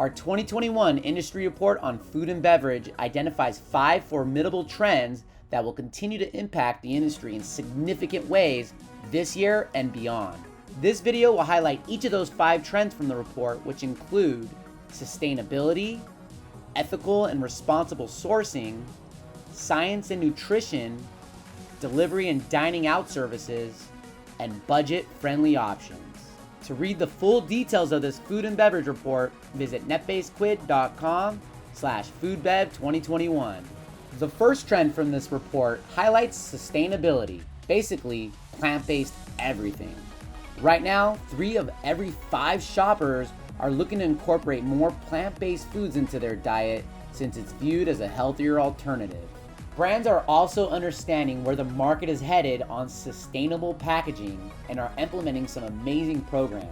Our 2021 industry report on food and beverage identifies 5 formidable trends that will continue to impact the industry in significant ways this year and beyond. This video will highlight each of those 5 trends from the report, which include sustainability, ethical and responsible sourcing, science and nutrition, delivery and dining out services, and budget-friendly options. To read the full details of this food and beverage report, visit netbasequid.com/foodbev2021. The first trend from this report highlights sustainability, basically plant-based everything. Right now, 3 of every 5 shoppers are looking to incorporate more plant-based foods into their diet since it's viewed as a healthier alternative. Brands are also understanding where the market is headed on sustainable packaging and are implementing some amazing programs.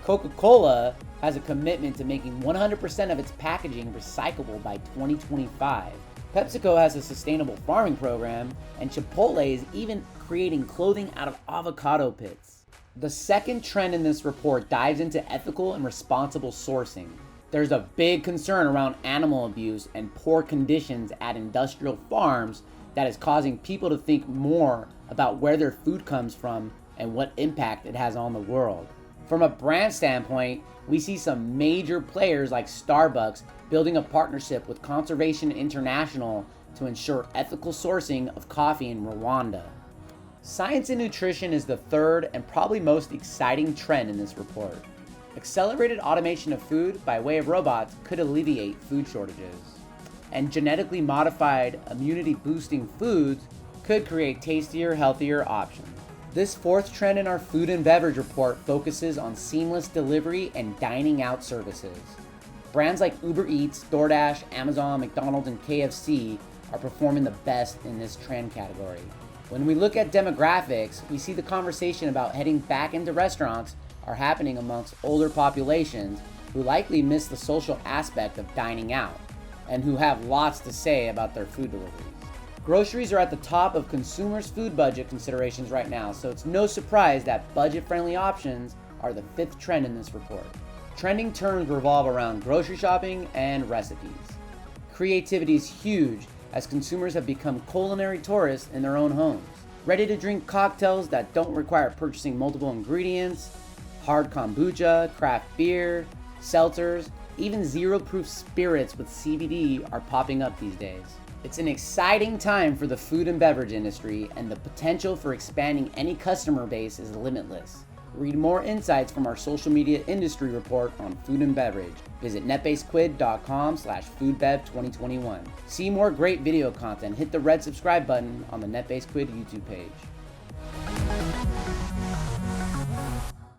Coca-Cola has a commitment to making 100% of its packaging recyclable by 2025. PepsiCo has a sustainable farming program, and Chipotle is even creating clothing out of avocado pits. The second trend in this report dives into ethical and responsible sourcing. There's a big concern around animal abuse and poor conditions at industrial farms that is causing people to think more about where their food comes from and what impact it has on the world. From a brand standpoint, we see some major players like Starbucks building a partnership with Conservation International to ensure ethical sourcing of coffee in Rwanda. Science and nutrition is the third and probably most exciting trend in this report. Accelerated automation of food by way of robots could alleviate food shortages, and genetically modified immunity-boosting foods could create tastier, healthier options. This fourth trend in our food and beverage report focuses on seamless delivery and dining out services. Brands like Uber Eats, DoorDash, Amazon, McDonald's, and KFC are performing the best in this trend category. When we look at demographics, we see the conversation about heading back into restaurants are happening amongst older populations who likely miss the social aspect of dining out and who have lots to say about their food deliveries. Groceries are at the top of consumers' food budget considerations right now, so it's no surprise that budget-friendly options are the 5th trend in this report. Trending terms revolve around grocery shopping and recipes. Creativity is huge as consumers have become culinary tourists in their own homes, ready to drink cocktails that don't require purchasing multiple ingredients. Hard kombucha, craft beer, seltzers, even zero-proof spirits with CBD are popping up these days. It's an exciting time for the food and beverage industry, and the potential for expanding any customer base is limitless. Read more insights from our social media industry report on food and beverage. Visit netbasequid.com/foodbev2021. See more great video content. Hit the red subscribe button on the NetBaseQuid YouTube page.